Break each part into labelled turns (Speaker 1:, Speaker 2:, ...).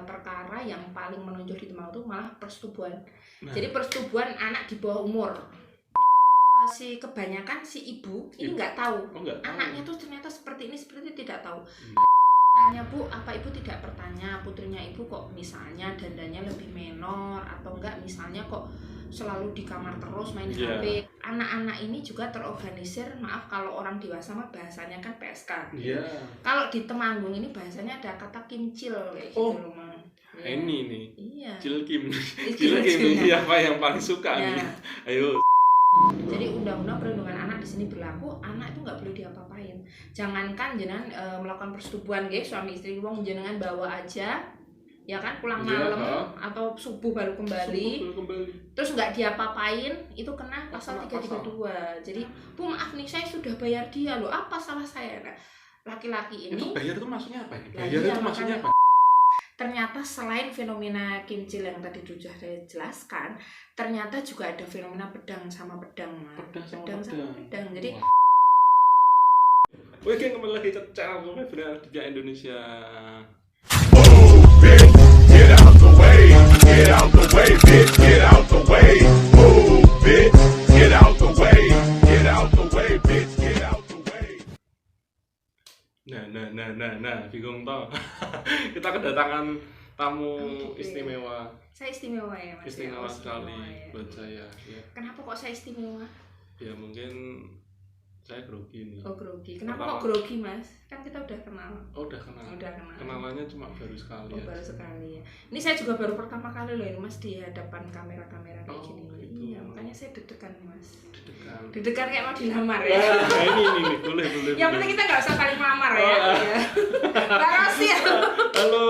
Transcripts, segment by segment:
Speaker 1: perkara yang paling menonjol di Temanggung itu malah persetubuhan. Jadi persetubuhan anak di bawah umur. Kebanyakan si ibu ini nggak tahu. Anaknya tuh ternyata seperti ini tidak tahu. Tanya Bu, apa ibu tidak bertanya putrinya ibu kok misalnya dandanya lebih menor atau enggak misalnya kok selalu di kamar terus main HP. Anak-anak ini juga terorganisir, maaf kalau orang dewasa mah bahasanya kan PSK. Kalau di Temanggung ini bahasanya ada kata kimcil kayak gitu loh, Mang.
Speaker 2: Ini nih.
Speaker 1: Iya.
Speaker 2: Cilkim. Cilkim siapa yang paling suka nih? Ayo.
Speaker 1: Jadi undang-undang perlindungan anak di sini berlaku, anak itu nggak boleh diapa-apain. Jangankan jenengan melakukan persetubuhan, guys, suami istri wong jenengan bawa aja, ya kan pulang malam atau subuh baru kembali. Terus nggak diapa-apain, itu kena pasal 332. Jadi, Bu maaf nih saya sudah bayar dia loh, apa salah saya? Nah, laki-laki ini.
Speaker 2: Itu bayar itu maksudnya apa? Bayar itu maksudnya apa?
Speaker 1: Ternyata selain fenomena kimcil yang tadi sudah saya jelaskan, ternyata juga ada fenomena pedang sama pedang, pedang sama pedang. Jadi
Speaker 2: oke, kembali lagi ke channel Febri Arditya Indonesia.
Speaker 3: Get out the way, get out the way, bitch, get out the way. Move, bitch, get out the way, get out the way, bitch, get out the way.
Speaker 2: Nah, bingung toh. Kita kedatangan tamu istimewa.
Speaker 1: Saya istimewa ya, Mas.
Speaker 2: Istimewa sekali buat saya. Ya.
Speaker 1: Kenapa kok saya istimewa?
Speaker 2: Ya mungkin saya grogi nih.
Speaker 1: Oh grogi. Kenapa kok grogi, Mas? Kan kita udah kenal.
Speaker 2: Oh udah kenal. Kenalannya cuma baru sekali.
Speaker 1: Oh baru sekali ya. Ini saya juga baru pertama kali loh ini Mas di hadapan kamera-kamera kayak gini.
Speaker 2: Gitu.
Speaker 1: Iya makanya saya deg-degan nih Mas.
Speaker 2: Deg-degan
Speaker 1: kayak mau dilamar ya.
Speaker 2: Ini boleh.
Speaker 1: Yang penting kita nggak usah saling melamar ya. Mbak Rosi.
Speaker 2: Halo.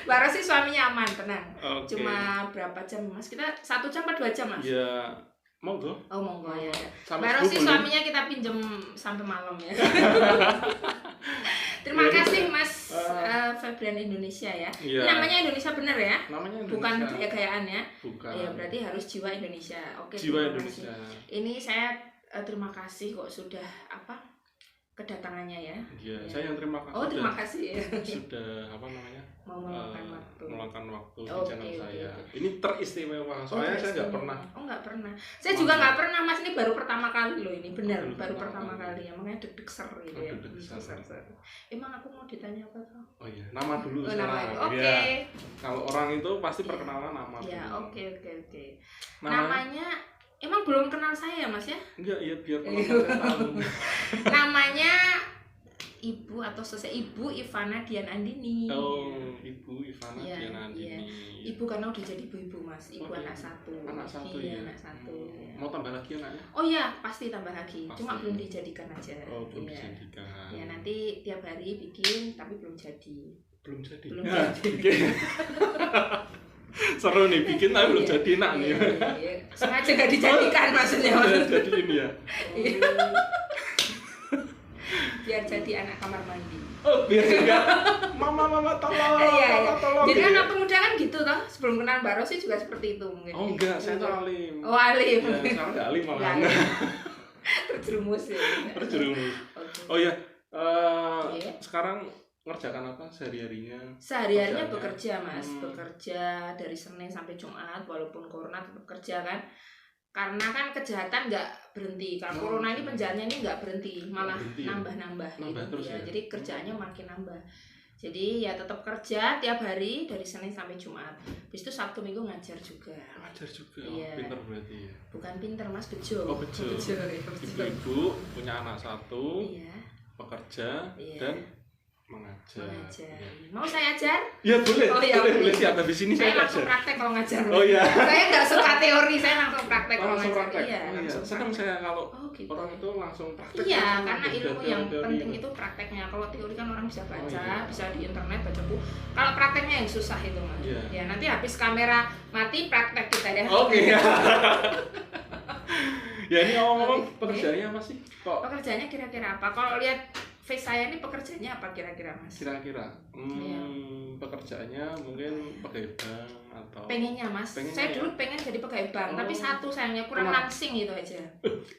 Speaker 1: Mbak Rosi suaminya aman, tenang.
Speaker 2: Okay.
Speaker 1: Cuma berapa jam Mas? Kita 1 jam atau 2 jam Mas?
Speaker 2: Ya. Monggo.
Speaker 1: Oh monggo ya.
Speaker 2: Mbak
Speaker 1: Rosi suaminya kita pinjem sampai malam ya. Terima kasih Mas Febrian Indonesia ya.
Speaker 2: Ya.
Speaker 1: Namanya Indonesia benar ya?
Speaker 2: Namanya Indonesia.
Speaker 1: Bukan gaya-gayaan ya.
Speaker 2: Bukan.
Speaker 1: Ya berarti harus jiwa Indonesia. Oke.
Speaker 2: Jiwa Indonesia.
Speaker 1: Ini saya terima kasih kok sudah kedatangannya ya.
Speaker 2: Iya, saya yang terima kasih.
Speaker 1: Oh, terima kasih ya.
Speaker 2: Sudah
Speaker 1: mau
Speaker 2: meluangkan waktu di channel saya. Ini teristimewa. Soalnya saya nggak pernah.
Speaker 1: Oh, nggak pernah. Saya juga nggak pernah, Mas. Ini baru pertama kali loh ini. Benar, baru pertama kali ya. Makanya deg-deg ser gitu ya. Emang aku mau ditanya apa tuh?
Speaker 2: Oh iya, nama dulu
Speaker 1: sekarang. Oke.
Speaker 2: Ya. Kalau orang itu pasti perkenalan nama dulu.
Speaker 1: Ya, oke. Namanya emang belum kenal saya ya Mas ya?
Speaker 2: Enggak, ya biar penonton tahu.
Speaker 1: Namanya Ibu atau Ibu Ivana Dian Andini.
Speaker 2: Oh, Ibu Ivana Dian Andini.
Speaker 1: Iya. Ibu karena udah jadi ibu Mas. Ibu anak satu.
Speaker 2: Anak satu
Speaker 1: ya.
Speaker 2: Anak satu. Ya. Mau tambah lagi anaknya?
Speaker 1: Oh iya, pasti tambah lagi. Pasti. Cuma belum dijadikan aja.
Speaker 2: Oh, belum dijadikan.
Speaker 1: Ya nanti tiap hari bikin tapi belum jadi.
Speaker 2: Belum jadi.
Speaker 1: Jadi.
Speaker 2: Seru nih bikin tapi belum jadi enak nih.
Speaker 1: Iya. Sengaja nggak dijadikan maksudnya.
Speaker 2: Jadi ini ya.
Speaker 1: Biar jadi anak kamar mandi.
Speaker 2: Oh biar juga. Mama tolong.
Speaker 1: Iya.
Speaker 2: Tolong.
Speaker 1: Jadi anak pemuda kan gitu toh. Sebelum kenal Mbak Rosi juga seperti itu mungkin.
Speaker 2: Oh enggak, saya tuh alim.
Speaker 1: Oh alim.
Speaker 2: Ya, sekarang nggak alim malah.
Speaker 1: Terjerumus ya.
Speaker 2: Terjerumus. Oh iya. Sekarang ngerjakan apa sehari-harinya?
Speaker 1: Sehari-harinya bekerja Mas, bekerja dari Senin sampai Jumat walaupun corona tetap kerja kan. Karena kan kejahatan nggak berhenti. Kalau corona ini penjahatnya ini nggak berhenti, malah nambah gitu
Speaker 2: terus ya.
Speaker 1: Jadi kerjaannya makin nambah. Jadi ya tetap kerja tiap hari dari Senin sampai Jumat. Habis itu Sabtu Minggu ngajar juga.
Speaker 2: Ngajar juga.
Speaker 1: Iya.
Speaker 2: Pinter berarti ya.
Speaker 1: Bukan pinter Mas, bejo.
Speaker 2: Oh, bejo. Ibu-ibu punya anak satu.
Speaker 1: Iya.
Speaker 2: Bekerja dan mengajar.
Speaker 1: Ya. Mau saya ajar?
Speaker 2: Ya boleh.
Speaker 1: Oh, ya,
Speaker 2: boleh. Siap habis ini saya
Speaker 1: langsung
Speaker 2: ajar.
Speaker 1: praktek kalau ngajar.
Speaker 2: Oh iya.
Speaker 1: Saya nggak suka teori, saya langsung praktek kalau
Speaker 2: langsung
Speaker 1: ngajar.
Speaker 2: Praktek.
Speaker 1: Iya,
Speaker 2: langsung senang saya kalau
Speaker 1: gitu.
Speaker 2: orang itu langsung praktek.
Speaker 1: Iya, karena ilmu yang penting itu prakteknya. Kalau teori kan orang bisa baca, bisa di internet baca buku. Kalau prakteknya yang susah itu Mas.
Speaker 2: Iya.
Speaker 1: Ya nanti habis kamera mati praktek kita ya.
Speaker 2: Oke. Ya ini ngomong-ngomong pekerjaannya apa sih?
Speaker 1: Pekerjaannya kira-kira apa? Kalau lihat face saya ini pekerjaannya apa kira-kira Mas?
Speaker 2: Kira-kira pekerjaannya mungkin pegawai bank atau
Speaker 1: pengennya Mas. Saya dulu pengen jadi pegawai bank, tapi satu sayangnya kurang langsing gitu aja.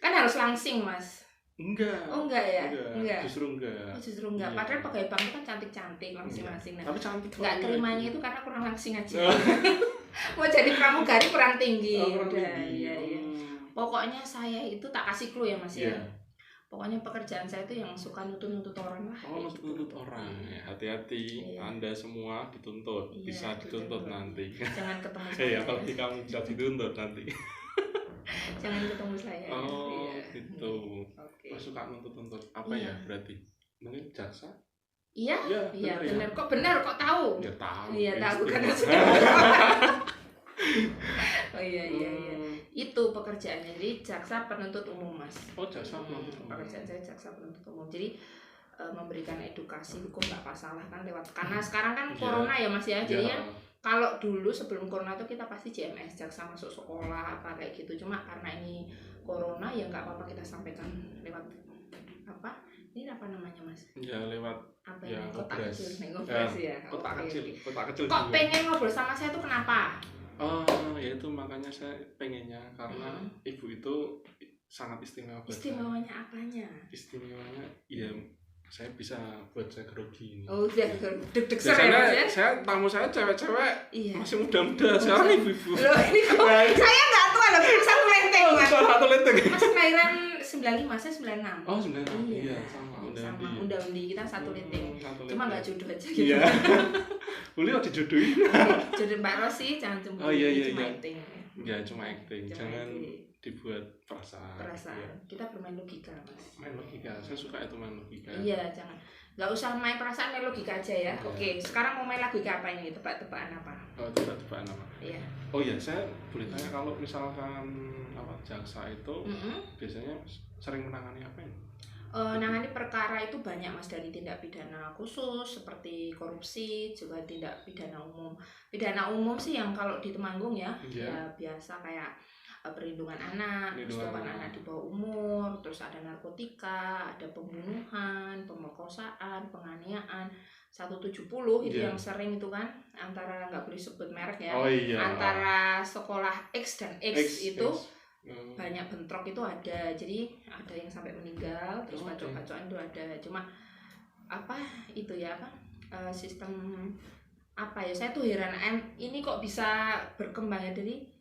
Speaker 1: Kan harus langsing Mas.
Speaker 2: Enggak.
Speaker 1: Oh enggak ya? Enggak.
Speaker 2: Justru enggak.
Speaker 1: Oh, justru enggak.
Speaker 2: Iya.
Speaker 1: Padahal pegawai bank itu kan cantik-cantik langsing-langsing. Nah,
Speaker 2: tapi cantik.
Speaker 1: enggak terimanya itu karena kurang langsing aja. Mau jadi pramugari kurang tinggi.
Speaker 2: Kurang tinggi.
Speaker 1: Iya. Pokoknya saya itu tak kasih clue ya Mas ya. Pokoknya pekerjaan saya itu yang suka nutut-nutut orang lah.
Speaker 2: Oh, nutut orang. Ya, hati-hati. Iya. Anda semua dituntut. Iya, bisa dituntut nanti.
Speaker 1: Jangan ketemu saya.
Speaker 2: Iya, kalau kamu bisa dituntut nanti.
Speaker 1: Jangan ketemu saya.
Speaker 2: Oh, iya. Gitu.
Speaker 1: Okay.
Speaker 2: Mas suka nuntut-nuntut. Apa ya berarti? Mungkin jaksa?
Speaker 1: Iya, benar. Kok benar? Kok tahu?
Speaker 2: Ya tahu.
Speaker 1: Iya, tahu karena sudah. Oh iya. Itu pekerjaannya, jadi jaksa penuntut umum Mas.
Speaker 2: Oh jaksa penuntut umum.
Speaker 1: Pekerjaan saya jaksa penuntut umum, jadi memberikan edukasi hukum nggak masalah kan lewat, karena sekarang kan corona ya Mas ya, jadi kan kalau dulu sebelum corona tuh kita pasti JMS, jaksa masuk sekolah apa kayak gitu, cuma karena ini corona ya nggak apa-apa kita sampaikan lewat apa ini apa namanya Mas?
Speaker 2: Ya lewat
Speaker 1: apa
Speaker 2: ya,
Speaker 1: kotak kecil, ngobras ya.
Speaker 2: Kotak kecil.
Speaker 1: Kok
Speaker 2: juga.
Speaker 1: pengen ngobrol sama saya tuh kenapa?
Speaker 2: Ya itu makanya saya pengennya karena ibu itu sangat istimewa.
Speaker 1: Istimewanya apanya?
Speaker 2: Istimewanya ya saya bisa buat saya grogi ini.
Speaker 1: Oh, deg-deg
Speaker 2: ya. Saya tamu saya cewek-cewek masih muda-muda, sekarang ibu-ibu.
Speaker 1: Loh, ini kok saya enggak tua loh, satu lenteng.
Speaker 2: Satu lenteng.
Speaker 1: Mas kelahiran 95, saya 96.
Speaker 2: Oh, 96. Iya, sama
Speaker 1: Unda-undi kita satu lenteng. Cuma enggak jodoh aja gitu.
Speaker 2: Iya. Boleh dijodohin.
Speaker 1: Jodoh Mbak Rosi, jangan cemburu.
Speaker 2: Oh iya.
Speaker 1: Cuma acting.
Speaker 2: Ya, cuma acting. Jangan dibuat perasaan.
Speaker 1: Ya. Kita bermain logika Mas.
Speaker 2: Main logika, saya suka itu main logika.
Speaker 1: Iya, jangan. Nggak usah main perasaan, main logika aja ya. Oke, sekarang mau main logika apa ini? Tebak-tebakan apa?
Speaker 2: Oh, tebak-tebakan apa?
Speaker 1: Iya.
Speaker 2: Oh iya, saya boleh tanya kalau misalkan jaksa itu biasanya sering menangani apa ini?
Speaker 1: Nangani perkara itu banyak Mas, dari tindak pidana khusus seperti korupsi, juga tindak pidana umum. Pidana umum sih yang kalau di Temanggung ya biasa kayak perlindungan anak, persetubuhan anak di bawah umur, terus ada narkotika, ada pembunuhan, pemerkosaan, penganiayaan, 170 itu yang sering itu kan, antara nggak boleh sebut merek ya, antara sekolah X dan X itu banyak bentrok itu ada, jadi ada yang sampai meninggal, terus bacok-bacokan itu ada, cuma apa itu ya sistem apa ya, saya tuh heran ini kok bisa berkembang ya, dari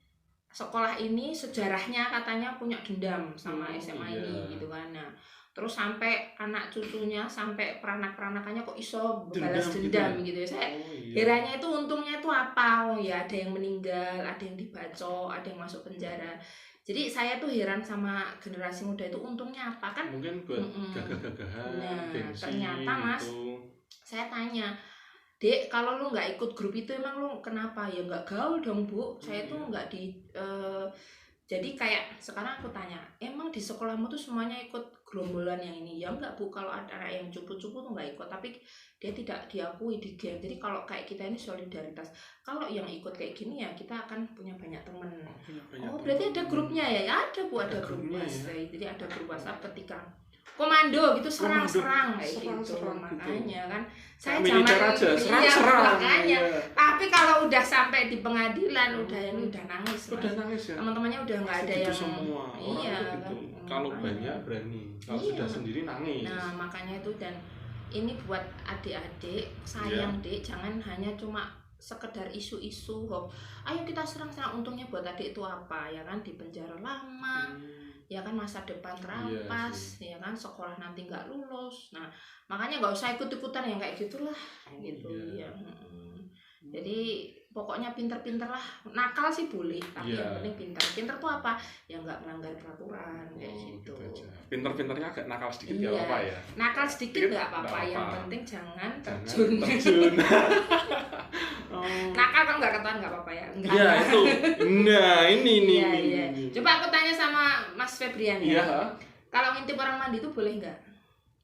Speaker 1: sekolah ini sejarahnya katanya punya dendam sama SMA ini gitu kan. Nah, terus sampai anak cucunya, sampai peranak-peranakannya kok iso balas dendam gitu ya. Saya herannya itu untungnya itu apa? Oh ya, ada yang meninggal, ada yang dibacok, ada yang masuk penjara. Jadi saya tuh heran sama generasi muda itu untungnya apa kan?
Speaker 2: Mungkin buat gagah-gagahan, gengsi,
Speaker 1: ternyata Mas,
Speaker 2: itu.
Speaker 1: Saya tanya, Dek, kalau lu nggak ikut grup itu emang lu kenapa? Ya nggak gaul dong Bu, saya tuh nggak jadi kayak sekarang aku tanya, emang di sekolahmu tuh semuanya ikut gerombolan yang ini? Ya enggak Bu, kalau ada yang cupu-cupu tuh nggak ikut, tapi dia tidak diakui di geng. Jadi kalau kayak kita ini solidaritas, kalau yang ikut kayak gini ya kita akan punya banyak teman. Berarti ada grupnya ya? Ya ada Bu, ada grup WhatsApp. Jadi ada grup WhatsApp ketika komando gitu, serang-serang kayak gitu. Makanya kan saya
Speaker 2: militer aja, serang-serang.
Speaker 1: Makanya. Tapi kalau udah sampai di pengadilan udah nangis.
Speaker 2: Udah nangis ya.
Speaker 1: Teman-temannya udah nggak ada yang
Speaker 2: semua. Iya kan. Kalau banyak berani, kalau sudah sendiri nangis.
Speaker 1: Nah, makanya itu, dan ini buat adik-adik, sayang Dek, jangan hanya cuma sekedar isu-isu ayo kita serang-serang, untungnya buat adik itu apa ya kan, di penjara lama. Ya kan, masa depan terampas, ya kan, sekolah nanti nggak lulus. Nah, makanya nggak usah ikut-ikutan yang kayak gitulah, gitu ya. Jadi pokoknya pinter-pinter lah, nakal sih boleh, tapi yang penting pinter. Pinter tuh apa? Ya nggak melanggar peraturan kayak gitu.
Speaker 2: Pinter-pinternya agak nakal sedikit nggak apa-apa ya?
Speaker 1: Nakal sedikit nggak apa-apa, yang penting jangan terjun. Nakal kalau nggak ketahuan nggak apa-apa ya?
Speaker 2: Iya itu. Nah ini.
Speaker 1: Coba aku tanya sama Mas Febrian ya. Kalau ngintip orang mandi itu boleh nggak?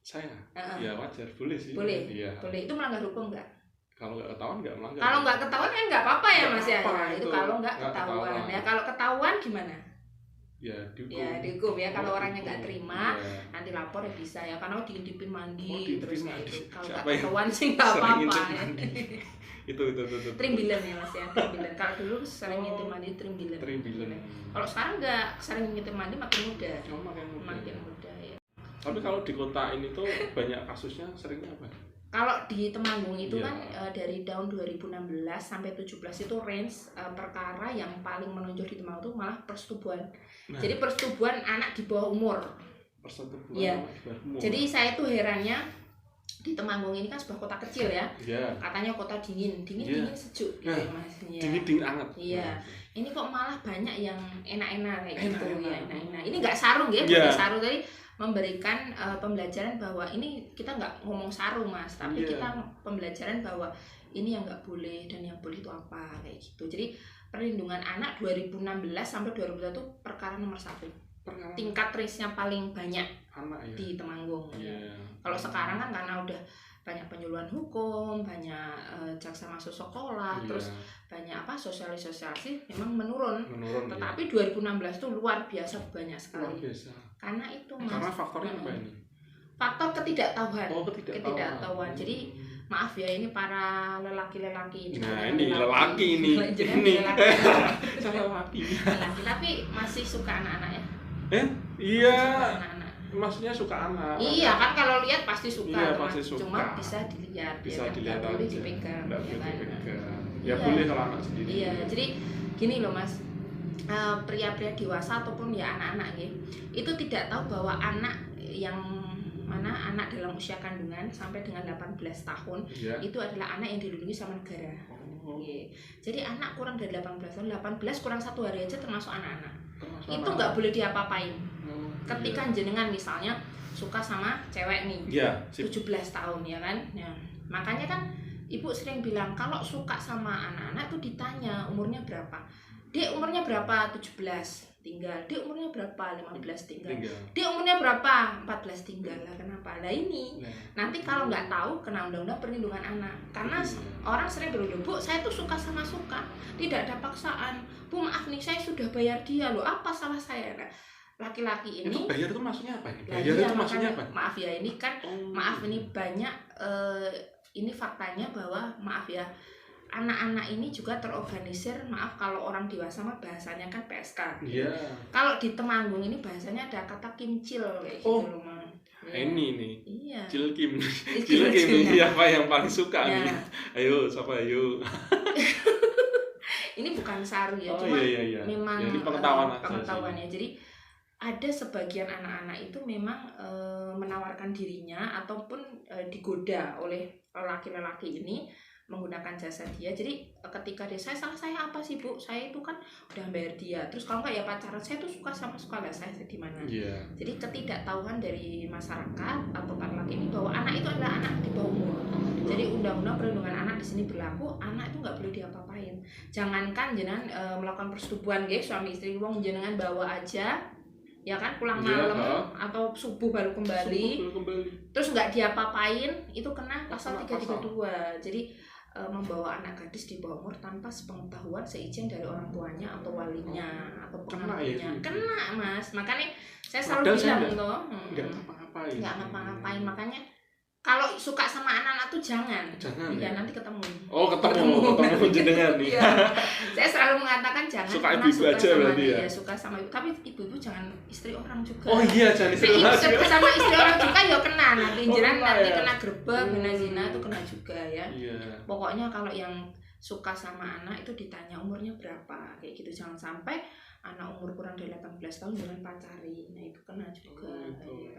Speaker 2: Saya? Ya wajar, boleh sih.
Speaker 1: Boleh. Boleh. Itu melanggar hukum nggak?
Speaker 2: Kalau nggak ketahuan nggak melanggar.
Speaker 1: Kalau nggak ketahuan kan nggak apa-apa ya Mas ya. Itu kalau nggak ketahuan ya. Kalau ketahuan gimana?
Speaker 2: Ya dihukum.
Speaker 1: Ya dihukum ya. Kalau orangnya nggak terima, nanti lapor ya bisa ya. Karena diintipin mandi terus itu. Kalau nggak ketahuan sih nggak apa-apa.
Speaker 2: Itu
Speaker 1: Trimbilen ya Mas ya, trimbilen. Kalau dulu sering ngintip mandi trimbilen. Kalau sekarang nggak sering ngintip mandi, makin muda.
Speaker 2: Makin muda
Speaker 1: ya.
Speaker 2: Tapi kalau di kota ini tuh banyak kasusnya seringnya apa?
Speaker 1: Kalau di Temanggung itu kan dari tahun 2016 sampai 17 itu range perkara yang paling menonjol di Temanggung itu malah persetubuhan. Jadi persetubuhan anak di bawah umur.
Speaker 2: Persetubuhan
Speaker 1: anak
Speaker 2: di bawah umur.
Speaker 1: Jadi saya tuh herannya di Temanggung ini kan sebuah kota kecil ya. Katanya kota dingin sejuk gitu Mas.
Speaker 2: Dingin hangat.
Speaker 1: Iya. Ini kok malah banyak yang enak-enak kayak gitu ya, enak-enak. Ini enggak sarung ya, bukan sarung tadi memberikan pembelajaran bahwa ini kita nggak ngomong sarung Mas, tapi kita pembelajaran bahwa ini yang nggak boleh dan yang boleh itu apa kayak gitu. Jadi perlindungan anak 2016 sampai 2021 itu perkara nomor 1. Tingkat risknya paling banyak
Speaker 2: anak ya
Speaker 1: di Temanggung. Kalau sekarang kan karena udah banyak penyuluhan hukum, banyak jaksa masuk sekolah, terus banyak sosialisasi memang menurun. Tetapi 2016 itu luar biasa banyak sekali.
Speaker 2: Luar biasa.
Speaker 1: Karena itu Mas.
Speaker 2: Karena faktornya apa ini?
Speaker 1: Faktor ketidaktahuan.
Speaker 2: Ketidaktahuan.
Speaker 1: Jadi maaf ya ini para lelaki-lelaki ini.
Speaker 2: Nah, ini lelaki ini. Saya lelaki.
Speaker 1: Tapi masih suka anak-anak ya?
Speaker 2: Iya. Maksudnya suka anak.
Speaker 1: Iya kan kalau lihat pasti suka.
Speaker 2: Iya, pasti suka.
Speaker 1: Cuma bisa dilihat.
Speaker 2: Bisa dilihat
Speaker 1: aja. Boleh dipegang.
Speaker 2: Ya boleh kalau anak sendiri.
Speaker 1: Iya, jadi gini loh Mas. Pria-pria dewasa ataupun ya anak-anak ya, itu tidak tahu bahwa anak yang mana anak dalam usia kandungan sampai dengan 18 tahun itu adalah anak yang dilindungi sama negara. Jadi anak kurang dari 18 tahun, 18 kurang 1 hari aja termasuk anak-anak. Itu nggak boleh diapa-apain. Ketika jenengan misalnya suka sama cewek nih, 17 tahun ya kan, makanya kan ibu sering bilang kalau suka sama anak-anak tuh ditanya umurnya berapa. Dia umurnya berapa? 17 tinggal. Dia umurnya berapa? 15 tinggal. Dia umurnya berapa? 14 tinggal. Lah kenapa? Lah ini. Nanti kalau nggak tahu kena undang-undang perlindungan anak. Karena orang sering berunding, "Bu, saya tuh suka sama suka. Tidak ada paksaan. Bu, maaf nih, saya sudah bayar dia loh. Apa salah saya?" Nah, laki-laki ini
Speaker 2: itu bayar itu maksudnya apa? Bayar itu maksudnya apa?
Speaker 1: Maaf ya, ini kan maaf ini banyak ini faktanya bahwa maaf ya, anak-anak ini juga terorganisir, maaf kalau orang dewasa mah bahasanya kan PSK. Kalau di Temanggung ini bahasanya ada kata kimcil kayak gitu loh, Mang.
Speaker 2: Ini nih.
Speaker 1: Iya.
Speaker 2: Cilkim. Cilkim siapa yang paling suka nih? Ayo, siapa ayo.
Speaker 1: Ini bukan saru ya, cuma memang
Speaker 2: ya,
Speaker 1: pengetahuan ya. Jadi ada sebagian anak-anak itu memang menawarkan dirinya ataupun digoda oleh laki-laki ini menggunakan jasa dia. Jadi ketika dia saya apa sih Bu, saya itu kan udah bayar dia, terus kalau nggak ya pacaran, saya tuh suka sama suka lah, saya di mana. Jadi ketidaktahuan dari masyarakat atau laki ini bahwa anak itu adalah anak di bawah umur. Jadi undang-undang perlindungan anak di sini berlaku, anak itu nggak boleh diapa-apain. Jangankan jenengan melakukan persetubuhan guys, suami istri wong jenengan bawa aja ya kan pulang malam atau subuh baru kembali. Terus nggak diapa-apain, itu kena pasal 332. Jadi membawa anak gadis di bawah umur tanpa sepengetahuan seizin dari orang tuanya atau walinya atau pengakunya. Kena Mas, makanya saya selalu bilang toh
Speaker 2: nggak ngapa-ngapain.
Speaker 1: Makanya kalau suka sama anak-anak tuh jangan ya, nanti ketemu jenengan nih. Saya selalu mengatakan jangan
Speaker 2: suka ibu aja berarti ya.
Speaker 1: Suka sama ibu, tapi ibu-ibu jangan istri orang juga.
Speaker 2: Jangan istri orang juga.
Speaker 1: Sama istri orang juga ya kena nanti nanti kena grebek, kena zina itu kena juga ya. Pokoknya kalau yang suka sama anak itu ditanya umurnya berapa kayak gitu, jangan sampai anak umur kurang dari 18 tahun jangan pacari. Nah itu kena juga.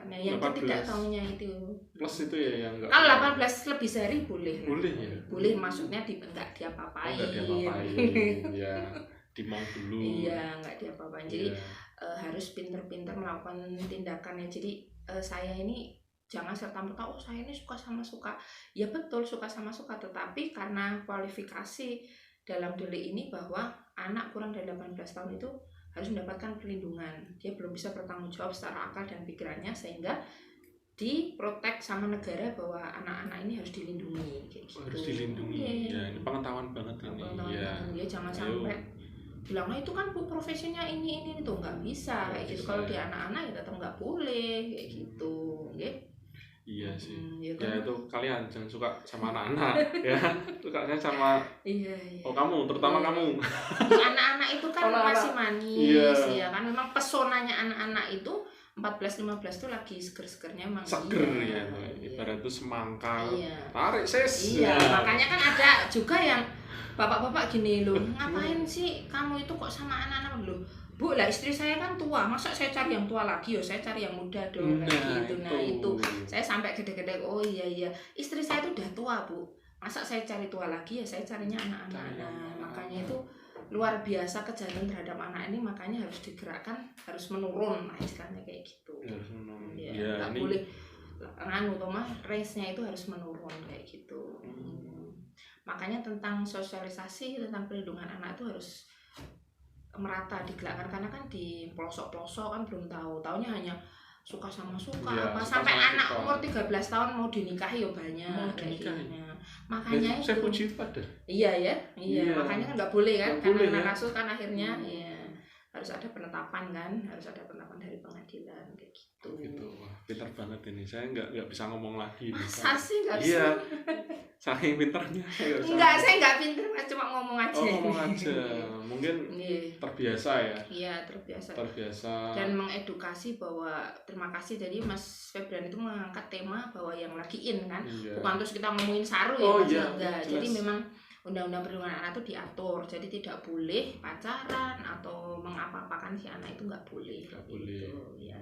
Speaker 1: Karena yang tidak tahunya itu.
Speaker 2: Plus itu ya yang enggak.
Speaker 1: Kalau 18 lebih sehari boleh.
Speaker 2: Boleh ya.
Speaker 1: Boleh, maksudnya enggak diapa-apain.
Speaker 2: Ya, dimau dulu.
Speaker 1: Iya, enggak diapa-apain. Jadi harus pinter-pinter melakukan tindakannya. Jadi saya ini jangan serta-merta saya ini suka sama suka. Ya betul suka sama suka, tetapi karena kualifikasi dalam delik ini bahwa anak kurang dari 18 tahun itu harus mendapatkan perlindungan. Dia belum bisa bertanggung jawab secara akal dan pikirannya, sehingga diprotek sama negara bahwa anak-anak ini harus dilindungi kayak gitu.
Speaker 2: Harus dilindungi. Ya, ini pengetahuan banget ini.
Speaker 1: Ya jangan sampai bilangnya itu kan Bu profesinya ini tuh nggak bisa kayak gitu. Kalau di anak-anak ya tetap nggak boleh kayak gitu, gitu.
Speaker 2: Iya sih. Ya itu kalian jangan suka sama anak-anak ya. Sukanya sama kamu, terutama kamu.
Speaker 1: Anak-anak itu kan masih manis ya kan. Memang pesonanya anak-anak itu 14-15 tuh lagi seger-segernya emang.
Speaker 2: Seger ya, ibarat itu semangka. Tarik ses.
Speaker 1: Iya, makanya kan ada juga yang bapak-bapak gini loh, ngapain sih kamu itu kok sama anak-anak loh? Bu lah, istri saya kan tua, masa saya cari yang tua lagi? Saya cari yang muda dong. Gitu. Nah itu saya sampai gede-gede, oh iya istri saya itu udah tua Bu, masa saya cari tua lagi? Ya saya carinya anak-anak. Nah makanya itu luar biasa kejahatan terhadap anak ini, makanya harus digerakkan, harus menurun, nah istilahnya kayak gitu. Ya, nggak boleh race-nya itu harus menurun kayak gitu. Makanya tentang sosialisasi tentang perlindungan anak itu harus merata digerakkan, karena kan di pelosok-pelosok kan belum taunya hanya suka sama suka apa sampai anak umur 13 tahun mau dinikahi ya banyak kayak gitu. Makanya itu
Speaker 2: saya puji pada.
Speaker 1: Iya, makanya kan nggak boleh kan, karena kasus kan akhirnya harus ada penetapan dari pengadilan kayak gitu.
Speaker 2: Wah, pintar banget ini. Saya nggak bisa ngomong lagi.
Speaker 1: Masa sih nggak bisa?
Speaker 2: Iya, saking pintarnya.
Speaker 1: Saya nggak pintar, cuma ngomong aja.
Speaker 2: Ngomong aja. Mungkin terbiasa ya.
Speaker 1: Iya, terbiasa. Dan mengedukasi bahwa terima kasih jadi Mas Febrian itu mengangkat tema bahwa yang lagi in kan, bukan terus kita ngomongin saru ya. Enggak. Jadi memang Undang-Undang Perlindungan Anak itu diatur, jadi tidak boleh pacaran atau mengapa-apakan si anak itu nggak boleh. Gitu, ya.